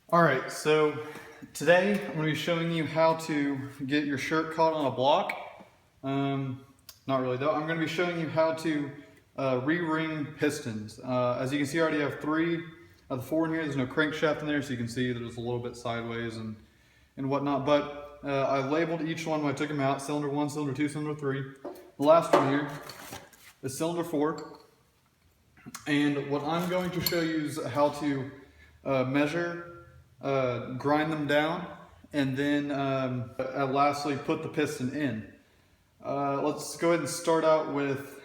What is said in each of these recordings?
Alright, so today I'm going to be showing you how to get your shirt caught on a block. Not really though. I'm going to be showing you how to re-ring pistons. As you can see, I already have 3 of the 4 in here. There's no crankshaft in there, so you can see that it's a little bit sideways and whatnot. But I labeled each one when I took them out: cylinder 1, cylinder 2, cylinder 3. The last one here is cylinder 4. And what I'm going to show you is how to measure, grind them down, and then lastly put the piston in. Let's go ahead and start out with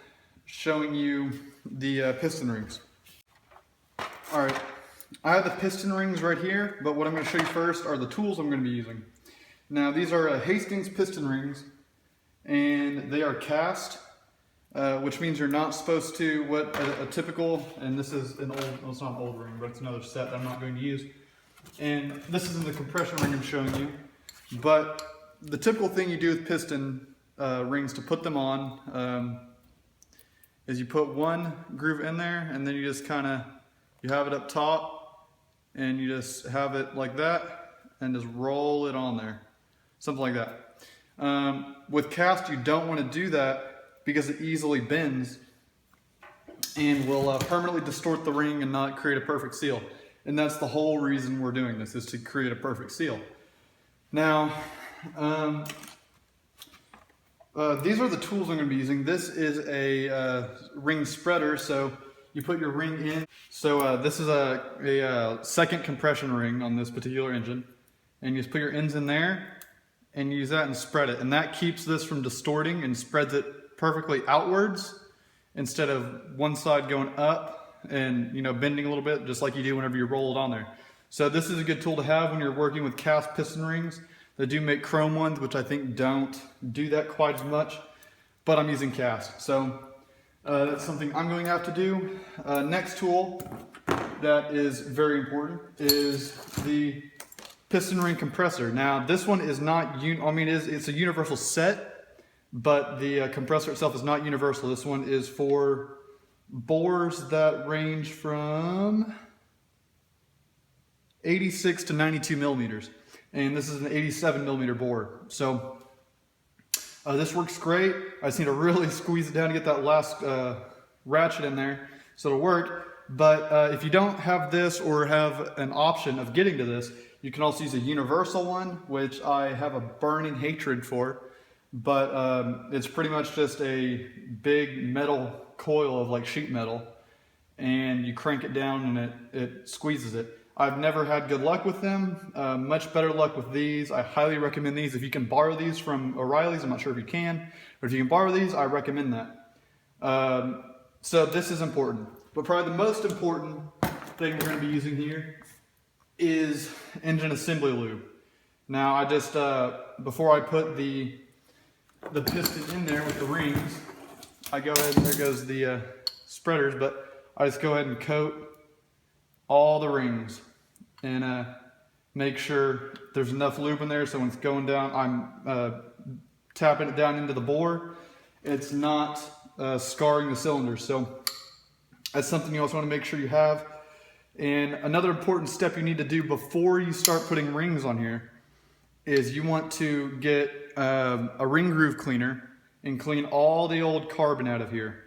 showing you the piston rings. Alright, I have the piston rings right here, but what I'm going to show you first are the tools I'm going to be using. Now these are Hastings piston rings, and they are cast, which means you're not supposed to, what a typical, and this is an old, well, it's not an old ring, but it's another set that I'm not going to use. And this isn't the compression ring I'm showing you, but the typical thing you do with piston rings to put them on is you put one groove in there, and then you just you have it up top, and you just have it like that, and just roll it on there, something like that. With cast, you don't want to do that because it easily bends and will permanently distort the ring and not create a perfect seal. And that's the whole reason we're doing this, is to create a perfect seal. Now, these are the tools I'm going to be using. This is a ring spreader, so you put your ring in. So this is a second compression ring on this particular engine. And you just put your ends in there and use that and spread it. And that keeps this from distorting and spreads it perfectly outwards instead of one side going up and bending a little bit, just like you do whenever you roll it on there. So this is a good tool to have when you're working with cast piston rings. They do make chrome ones, which I think don't do that quite as much, but I'm using cast. So that's something I'm going to have to do. Next tool that is very important is the piston ring compressor. Now this one is not, it's a universal set, but the compressor itself is not universal. This one is for bores that range from 86 to 92 millimeters. And this is an 87 millimeter bore. So this works great. I just need to really squeeze it down to get that last ratchet in there so it'll work. But if you don't have this or have an option of getting to this, you can also use a universal one, which I have a burning hatred for. But it's pretty much just a big metal coil of like sheet metal, and you crank it down and it squeezes it. I've never had good luck with them. Much better luck with these. I highly recommend these. If you can borrow these from O'Reilly's, I'm not sure if you can, but if you can borrow these, I recommend that. So this is important. But probably the most important thing we're going to be using here is engine assembly lube. Now I just, before I put the piston in there with the rings, I go ahead, and there goes the spreaders, but I just go ahead and coat all the rings and make sure there's enough lube in there so when it's going down, I'm tapping it down into the bore. It's not scarring the cylinders. So that's something you also want to make sure you have. And another important step you need to do before you start putting rings on here is you want to get a ring groove cleaner and clean all the old carbon out of here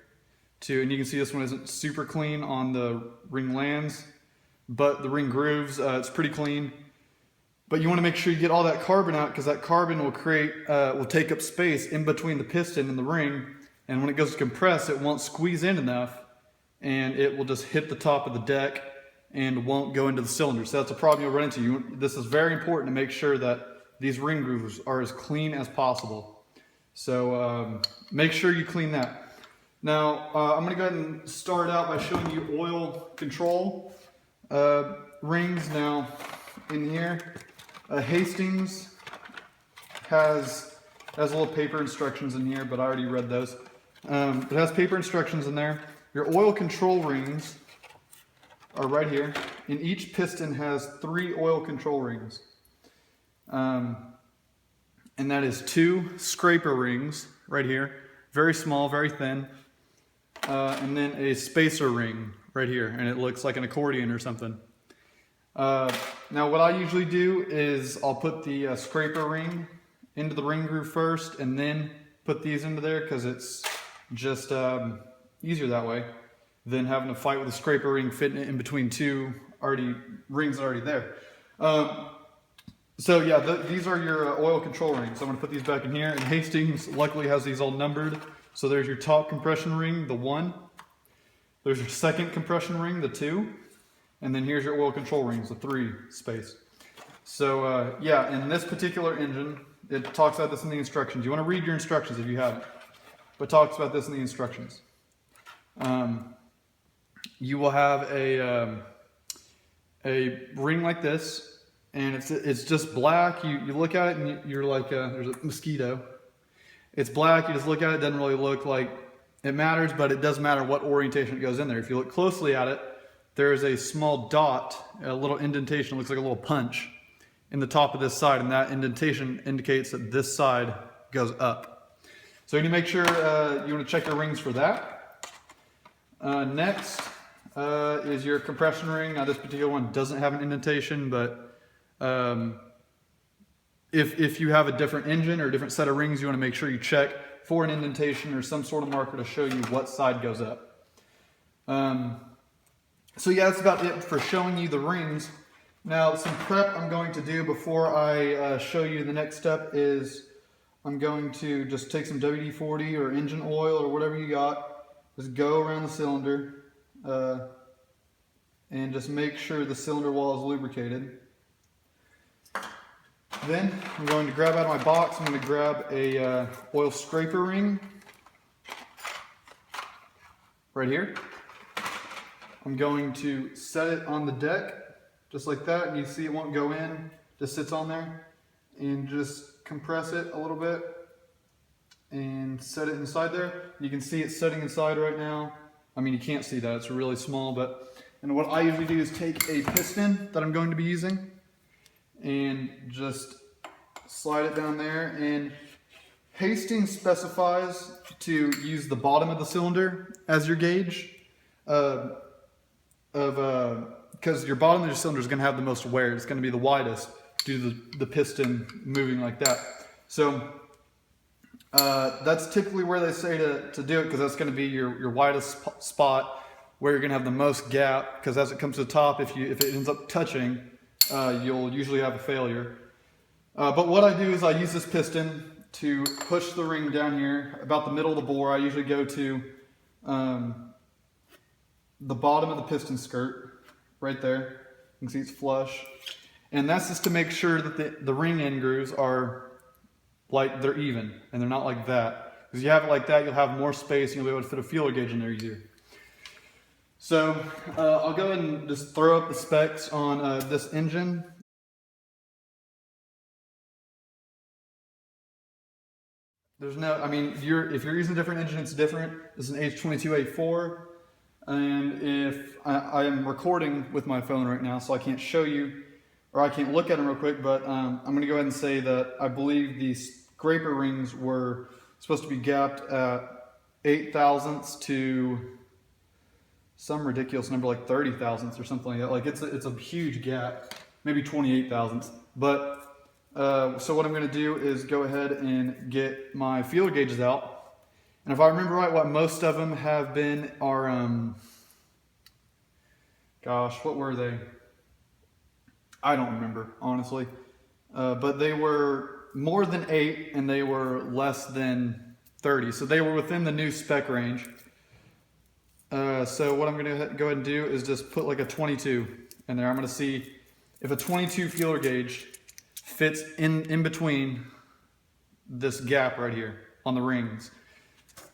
too. And you can see this one isn't super clean on the ring lands, but the ring grooves, it's pretty clean. But you want to make sure you get all that carbon out, because that carbon will take up space in between the piston and the ring, and when it goes to compress, it won't squeeze in enough, and it will just hit the top of the deck and won't go into the cylinder. So that's a problem you'll run into. This is very important to make sure that these ring grooves are as clean as possible. So make sure you clean that. Now I'm going to go ahead and start out by showing you oil control rings. Now in here, Hastings has a little paper instructions in here, but I already read those. It has paper instructions in there. Your oil control rings are right here, and each piston has 3 oil control rings. And that is 2 scraper rings right here, very small, very thin, and then a spacer ring right here, and it looks like an accordion or something. Now what I usually do is I'll put the scraper ring into the ring groove first and then put these into there, because it's just easier that way than having to fight with a scraper ring fitting it in between two rings already there. So yeah, these are your oil control rings. I'm going to put these back in here, and Hastings luckily has these all numbered. So there's your top compression ring, the 1. There's your second compression ring, the 2. And then here's your oil control rings, the 3 space. So yeah, in this particular engine, it talks about this in the instructions. You want to read your instructions if you haven't, but it talks about this in the instructions. You will have a ring like this, and it's just black. You look at it and you're like, there's a mosquito. It's black, you just look at it, doesn't really look like it matters, but it does matter what orientation it goes in there. If you look closely at it, there is a small dot, a little indentation, looks like a little punch in the top of this side, and that indentation indicates that this side goes up. So you need to make sure you want to check your rings for that. Next is your compression ring. Now this particular one doesn't have an indentation, but if you have a different engine or a different set of rings, you want to make sure you check for an indentation or some sort of marker to show you what side goes up. So yeah, that's about it for showing you the rings. Now some prep I'm going to do before I show you the next step is I'm going to just take some WD-40 or engine oil or whatever you got, just go around the cylinder and just make sure the cylinder wall is lubricated. Then I'm going to grab out of my box, I'm going to grab a oil scraper ring right here. I'm going to set it on the deck just like that, and you see it won't go in, just sits on there, and just compress it a little bit and set it inside there. You can see it's setting inside right now. I mean, you can't see that, it's really small, and what I usually do is take a piston that I'm going to be using and just slide it down there. And Hastings specifies to use the bottom of the cylinder as your gauge because your bottom of your cylinder is going to have the most wear. It's going to be the widest due to the piston moving like that. So that's typically where they say to do it, because that's going to be your widest spot where you're going to have the most gap, because as it comes to the top, if it ends up touching, you'll usually have a failure. But what I do is I use this piston to push the ring down here about the middle of the bore. I usually go to the bottom of the piston skirt right there. You can see it's flush, and that's just to make sure that the ring end grooves are like they're even and they're not like that. Because you have it like that, you'll have more space and you'll be able to fit a feeler gauge in there easier. So I'll go ahead and just throw up the specs on this engine. There's no, I mean, if you're using a different engine, it's different. This is an H22A4, and if I am recording with my phone right now, so I can't show you, or I can't look at them real quick, but I'm going to go ahead and say that I believe these scraper rings were supposed to be gapped at 8 thousandths to some ridiculous number like 30 thousandths or something like that. Like it's a huge gap, maybe 28 thousandths. But so what I'm going to do is go ahead and get my feeler gauges out, and if I remember right, what most of them have been are gosh, what were they? I don't remember, honestly, but they were more than 8 and they were less than 30, so they were within the new spec range. So what I'm going to go ahead and do is just put like a 22 in there. I'm going to see if a 22 feeler gauge fits in between this gap right here on the rings.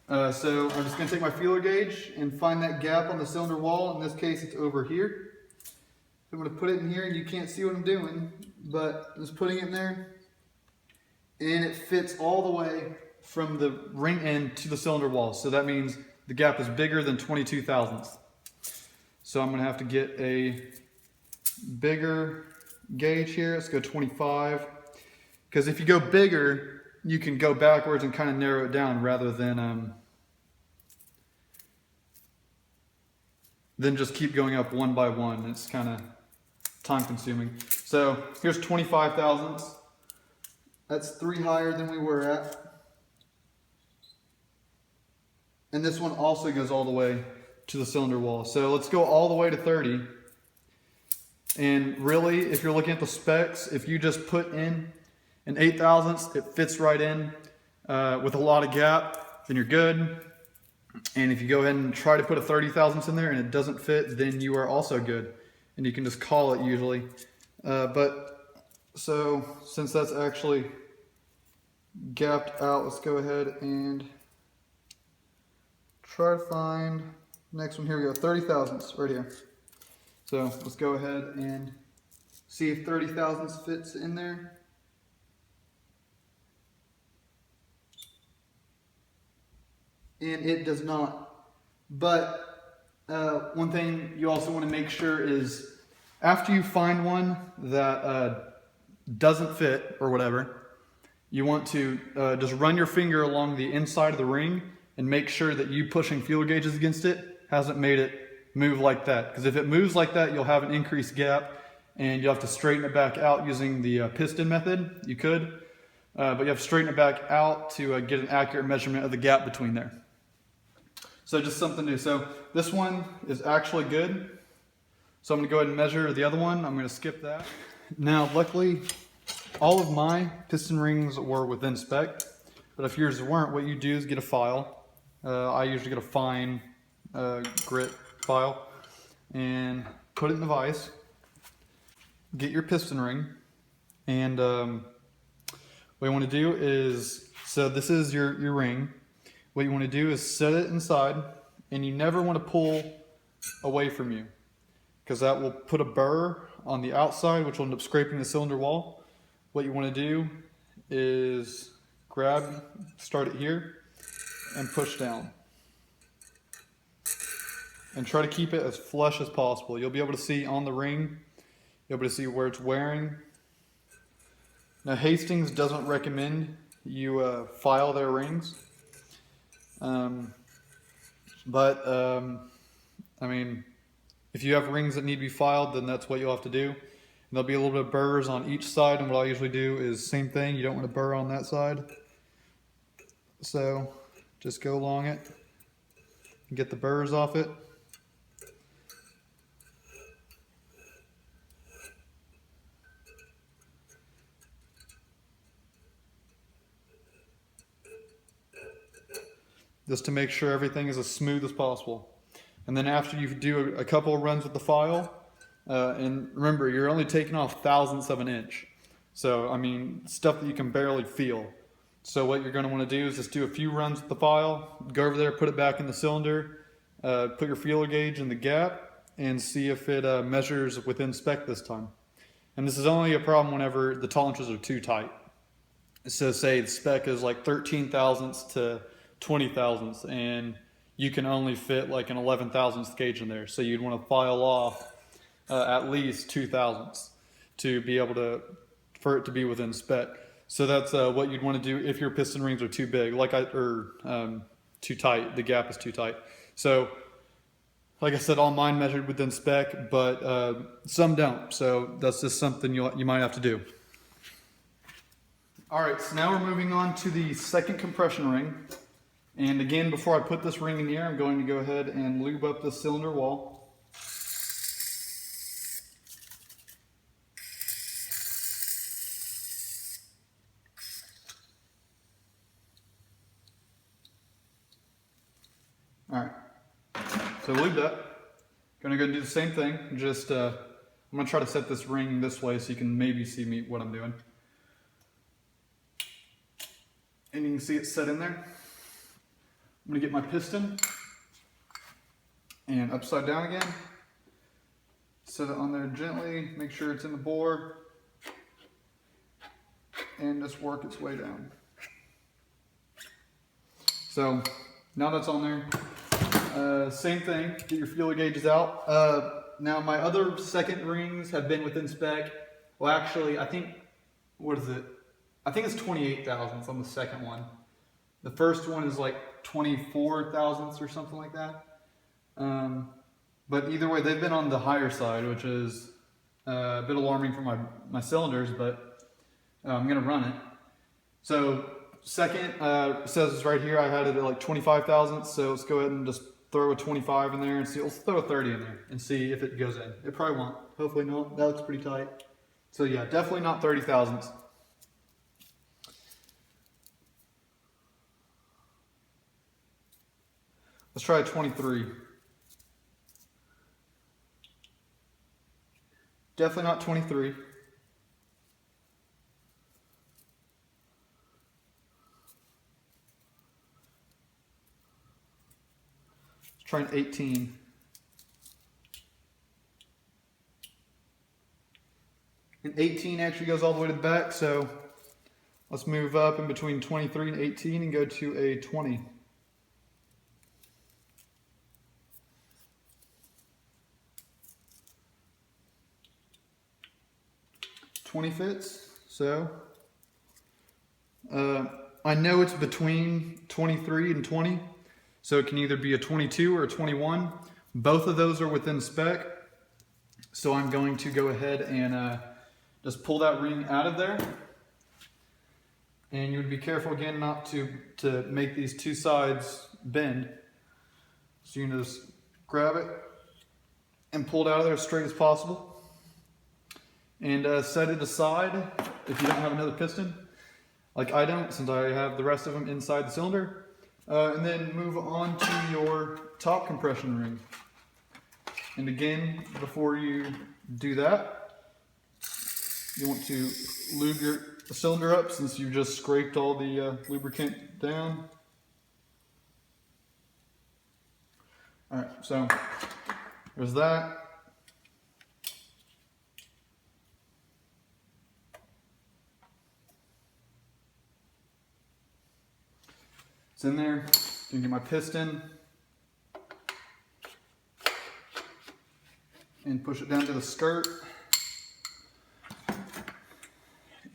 So I'm just going to take my feeler gauge and find that gap on the cylinder wall. In this case, it's over here. I'm going to put it in here, and you can't see what I'm doing, but I'm just putting it in there, and it fits all the way from the ring end to the cylinder wall. So that means the gap is bigger than 22 thousandths. So I'm going to have to get a bigger gauge here. Let's go 25, because if you go bigger, you can go backwards and kind of narrow it down rather than just keep going up one by one. It's kind of time consuming. So here's 25 thousandths. That's 3 higher than we were at. And this one also goes all the way to the cylinder wall. So let's go all the way to 30. And really, if you're looking at the specs, if you just put in an 8 thousandths, it fits right in with a lot of gap, then you're good. And if you go ahead and try to put a 30 thousandths in there and it doesn't fit, then you are also good. And you can just call it usually. So since that's actually gapped out, let's go ahead and try to find next one. Here we go, 30 thousandths right here. So let's go ahead and see if 30 thousandths fits in there. And it does not. But one thing you also want to make sure is after you find one that doesn't fit or whatever, you want to just run your finger along the inside of the ring and make sure that you pushing feeler gauges against it hasn't made it move like that. Because if it moves like that, you'll have an increased gap and you'll have to straighten it back out using the piston method. You could, but you have to straighten it back out to get an accurate measurement of the gap between there. So just something new. So this one is actually good. So I'm going to go ahead and measure the other one. I'm going to skip that. Now, luckily, all of my piston rings were within spec. But if yours weren't, what you do is get a file. I usually get a fine grit file and put it in the vise. Get your piston ring. And what you want to do is, so this is your ring. What you want to do is set it inside, and you never want to pull away from you, because that will put a burr on the outside, which will end up scraping the cylinder wall. What you want to do is start it here, and push down. And try to keep it as flush as possible. You'll be able to see on the ring, you'll be able to see where it's wearing. Now Hastings doesn't recommend you file their rings. I mean, if you have rings that need to be filed, then that's what you'll have to do. And there'll be a little bit of burrs on each side, and what I usually do is same thing. You don't want to burr on that side. So just go along it and get the burrs off it. Just to make sure everything is as smooth as possible. And then after you do a couple of runs with the file, and remember, you're only taking off thousandths of an inch. So, I mean, stuff that you can barely feel. So what you're going to want to do is just do a few runs with the file, go over there, put it back in the cylinder, put your feeler gauge in the gap, and see if it measures within spec this time. And this is only a problem whenever the tolerances are too tight. So say the spec is like 13 thousandths to 20 thousandths, and you can only fit like an 11 thousandths gauge in there. So you'd want to file off at least 2 thousandths to be able to, for it to be within spec. So that's what you'd want to do if your piston rings are too big, too tight. The gap is too tight. So, like I said, all mine measured within spec, but some don't. So that's just something you might have to do. All right, so now we're moving on to the second compression ring. And again, before I put this ring in the air, I'm going to go ahead and lube up the cylinder wall. All right, so lubed up. Gonna go do the same thing. Just I'm gonna try to set this ring this way so you can maybe see what I'm doing. And you can see it set in there. I'm going to get my piston and upside down again. Set it on there gently, make sure it's in the bore, and just work its way down. So now that's on there. Same thing, get your feeler gauges out. Now my other second rings have been within spec. Well, actually, I think, what is it? I think it's 28 thousandths on the second one. The first one is like 24 thousandths or something like that. But either way, they've been on the higher side, which is A bit alarming for my cylinders, but I'm gonna run it. So second, it says right here I had it at like 25 thousandths, so let's go ahead and just throw a 25 in there and see. Let's throw a 30 in there and see if it goes in. It probably won't. Hopefully not. That looks pretty tight. So yeah, definitely not 30 thousandths. Let's try a 23. Definitely not 23. Let's try an 18. And 18 actually goes all the way to the back, so let's move up in between 23 and 18 and go to a 20. 20 fits, so I know it's between 23 and 20, so it can either be a 22 or a 21. Both of those are within spec, so I'm going to go ahead and just pull that ring out of there. And you would be careful again not to make these two sides bend. So you can just grab it and pull it out of there as straight as possible. And set it aside if you don't have another piston, like I don't, since I have the rest of them inside the cylinder. And then move on to your top compression ring. And again, before you do that, you want to lube your cylinder up since you've just scraped all the lubricant down. All right, so there's that. It's in there. I'm gonna get my piston and push it down to the skirt.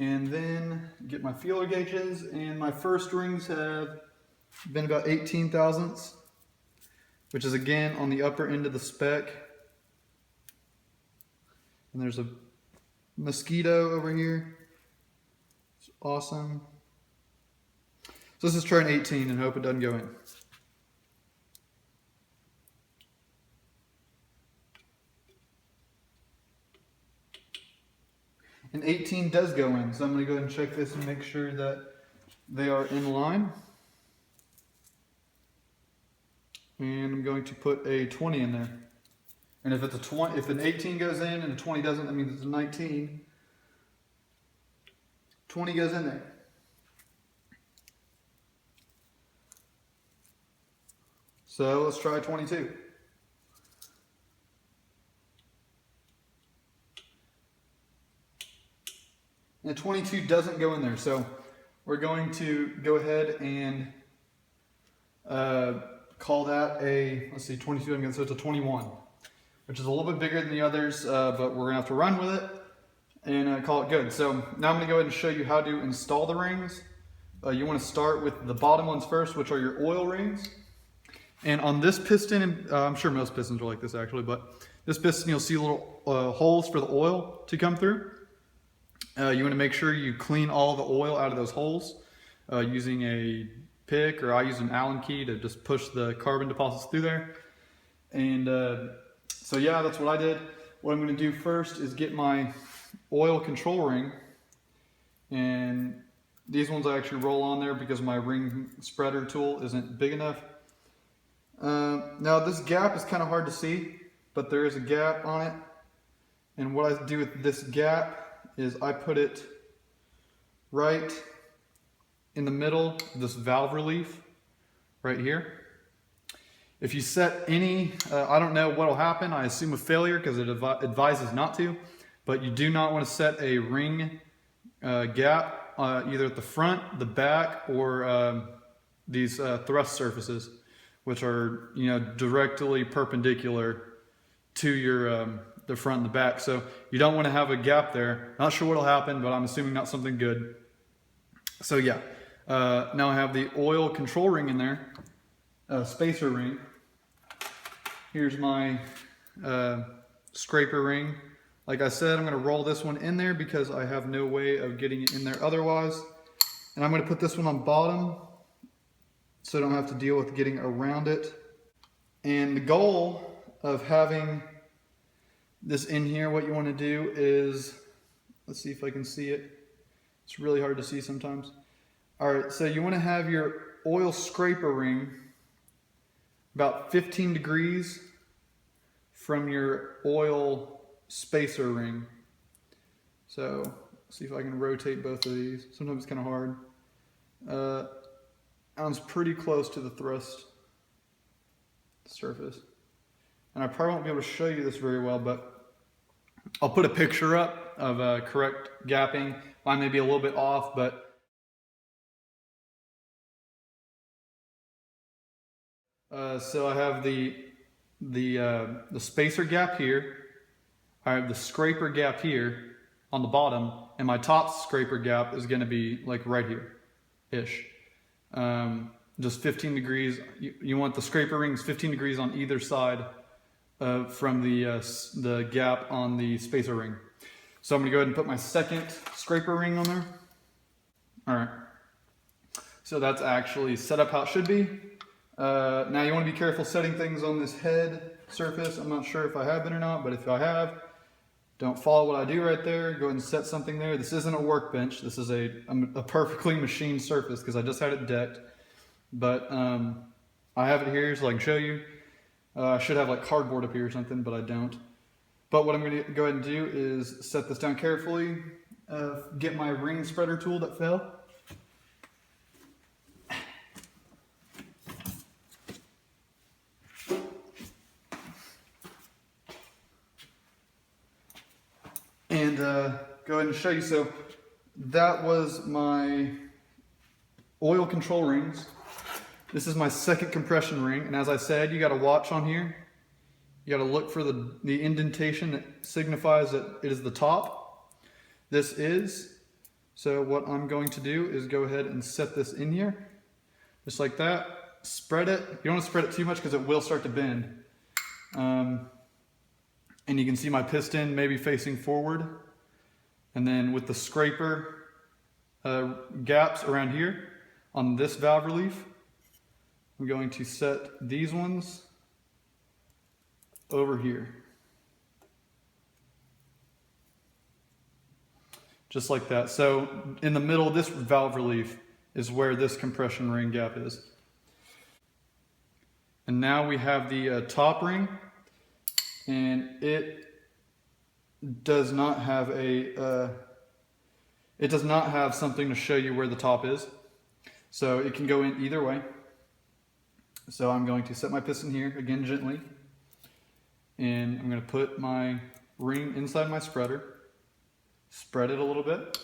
And then get my feeler gauges, and my first rings have been about 18 thousandths, which is again on the upper end of the spec. And there's a mosquito over here. It's awesome. So let's just try an 18 and hope it doesn't go in. An 18 does go in, so I'm going to go ahead and check this and make sure that they are in line. And I'm going to put a 20 in there. And if it's a 20, if an 18 goes in and a 20 doesn't, that means it's a 19. 20 goes in there. So let's try 22. And 22 doesn't go in there, so we're going to go ahead and call that a, let's see, 22 again, so it's a 21, which is a little bit bigger than the others, but we're gonna have to run with it and call it good. So now I'm gonna go ahead and show you how to install the rings. You wanna start with the bottom ones first, which are your oil rings. And on this piston, I'm sure most pistons are like this actually, but this piston you'll see little holes for the oil to come through. You want to make sure you clean all the oil out of those holes using a pick, or I use an Allen key to just push the carbon deposits through there. And so yeah, that's what I did. What I'm going to do first is get my oil control ring, and these ones I actually roll on there because my ring spreader tool isn't big enough. Now this gap is kind of hard to see, but there is a gap on it, and what I do with this gap is I put it right in the middle of this valve relief right here. If you set any, I don't know what will happen, I assume a failure because it advises not to, but you do not want to set a ring gap either at the front, the back, or these thrust surfaces, which are, you know, directly perpendicular to your the front and the back. So you don't want to have a gap there. Not sure what will happen, but I'm assuming not something good. So yeah, now I have the oil control ring in there, spacer ring. Here's my scraper ring Like I said, I'm going to roll this one in there because I have no way of getting it in there otherwise. And I'm going to put this one on bottom so I don't have to deal with getting around it. And the goal of having this in here, what you want to do is, let's see if I can see it. It's really hard to see sometimes. All right, so you want to have your oil scraper ring about 15 degrees from your oil spacer ring. So let's see if I can rotate both of these. Sometimes it's kind of hard. Sounds pretty close to the thrust surface. And I probably won't be able to show you this very well, but I'll put a picture up of correct gapping. Mine may be a little bit off, but so I have the spacer gap here. I have the scraper gap here on the bottom, and my top scraper gap is going to be like right here-ish. Just 15 degrees. You want the scraper rings 15 degrees on either side from the gap on the spacer ring. So I'm going to go ahead and put my second scraper ring on there. All right. So that's actually set up how it should be. Now you want to be careful setting things on this head surface. I'm not sure if I have been or not, but if I have, don't follow what I do right there. Go ahead and set something there. This isn't a workbench. This is a perfectly machined surface because I just had it decked. But I have it here so I can show you. I should have like cardboard up here or something, but I don't. But what I'm going to go ahead and do is set this down carefully. Get my ring spreader tool that fell. And go ahead and show you. So that was my oil control rings. This is my second compression ring. And as I said, you got to watch on here. You got to look for the indentation that signifies that it is the top. This is. So what I'm going to do is go ahead and set this in here. Just like that. Spread it. You don't want to spread it too much because it will start to bend. And you can see my piston maybe facing forward. And then with the scraper gaps around here on this valve relief, I'm going to set these ones over here. Just like that. So in the middle of this valve relief is where this compression ring gap is. And now we have the top ring. And it does not have something to show you where the top is. So it can go in either way. So I'm going to set my piston here, again gently. And I'm going to put my ring inside my spreader. Spread it a little bit.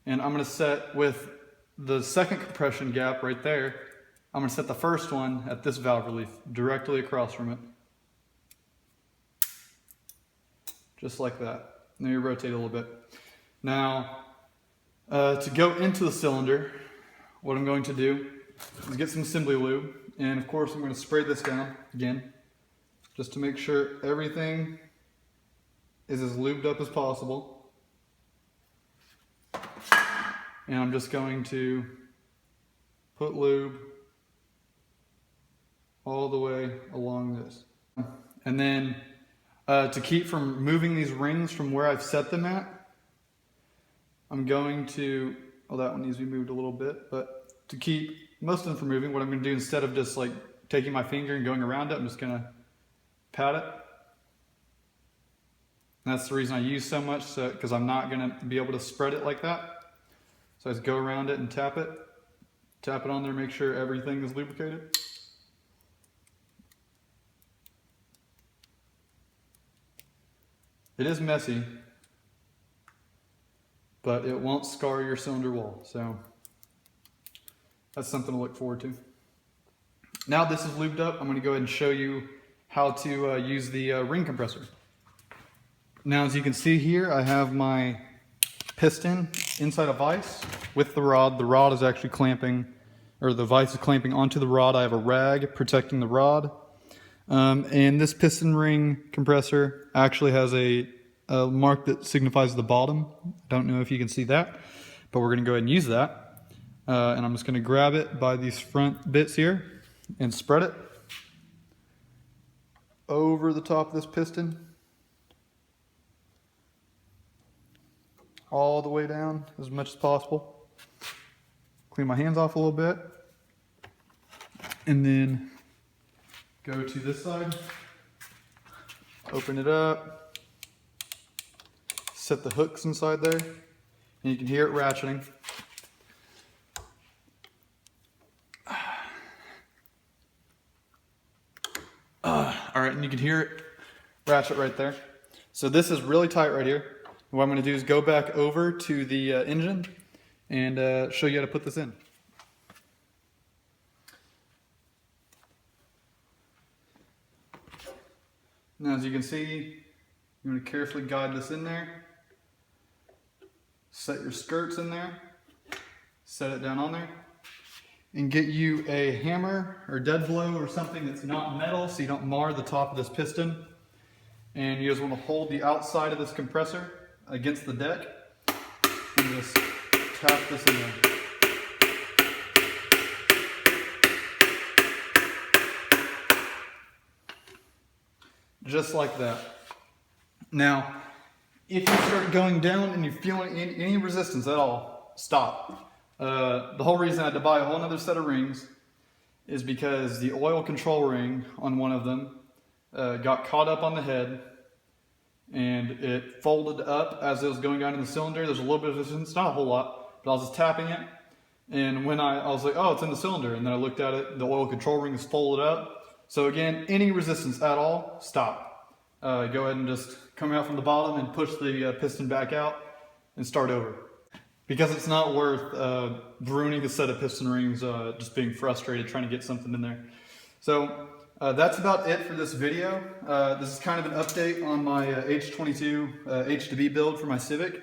And I'm going to set with the second compression gap right there. I'm going to set the first one at this valve relief, directly across from it. Just like that. Now you rotate a little bit. Now, to go into the cylinder, what I'm going to do is get some assembly lube. And of course, I'm going to spray this down again, just to make sure everything is as lubed up as possible. And I'm just going to put lube all the way along this. And then to keep from moving these rings from where I've set them at, I'm going to, well, that one needs to be moved a little bit, but to keep most of them from moving, what I'm going to do instead of just like taking my finger and going around it, I'm just going to pat it. And that's the reason I use so much, because I'm not going to be able to spread it like that. So I just go around it and tap it on there, make sure everything is lubricated. It is messy, but it won't scar your cylinder wall. So that's something to look forward to. Now this is lubed up, I'm going to go ahead and show you how to use the ring compressor. Now as you can see here, I have my piston inside a vise with the rod. The rod is actually clamping, or the vise is clamping onto the rod. I have a rag protecting the rod. And this piston ring compressor actually has a mark that signifies the bottom. Don't know if you can see that, but we're going to go ahead and use that. And I'm just going to grab it by these front bits here and spread it over the top of this piston, all the way down as much as possible. Clean my hands off a little bit, and then go to this side, open it up, set the hooks inside there, and you can hear it ratcheting. All right, and you can hear it ratchet right there. So this is really tight right here. What I'm going to do is go back over to the engine and show you how to put this in. Now, as you can see, you're going to carefully guide this in there. Set your skirts in there. Set it down on there. And get you a hammer or dead blow or something that's not metal so you don't mar the top of this piston. And you just want to hold the outside of this compressor against the deck and just tap this in there. Just like that. Now, if you start going down and you feel any resistance at all, stop. The whole reason I had to buy a whole other set of rings is because the oil control ring on one of them got caught up on the head and it folded up as it was going down in the cylinder. There's a little bit of resistance, not a whole lot, but I was just tapping it. And when I was like, oh, it's in the cylinder. And then I looked at it, the oil control ring is folded up. So again, any resistance at all, stop. Go ahead and just come out from the bottom and push the piston back out and start over. Because it's not worth ruining a set of piston rings, just being frustrated trying to get something in there. So that's about it for this video. This is kind of an update on my H22 H2B build for my Civic.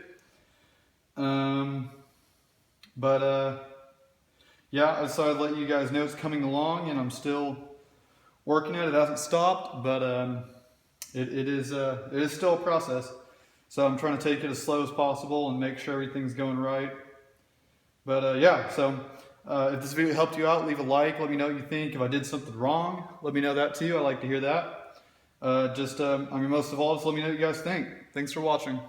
Yeah, so I'd let you guys know it's coming along, and I'm still working at it. It hasn't stopped, but it is still a process. So I'm trying to take it as slow as possible and make sure everything's going right. But yeah, so if this video helped you out, leave a like. Let me know what you think. If I did something wrong, let me know that too. I like to hear that. Most of all, just let me know what you guys think. Thanks for watching.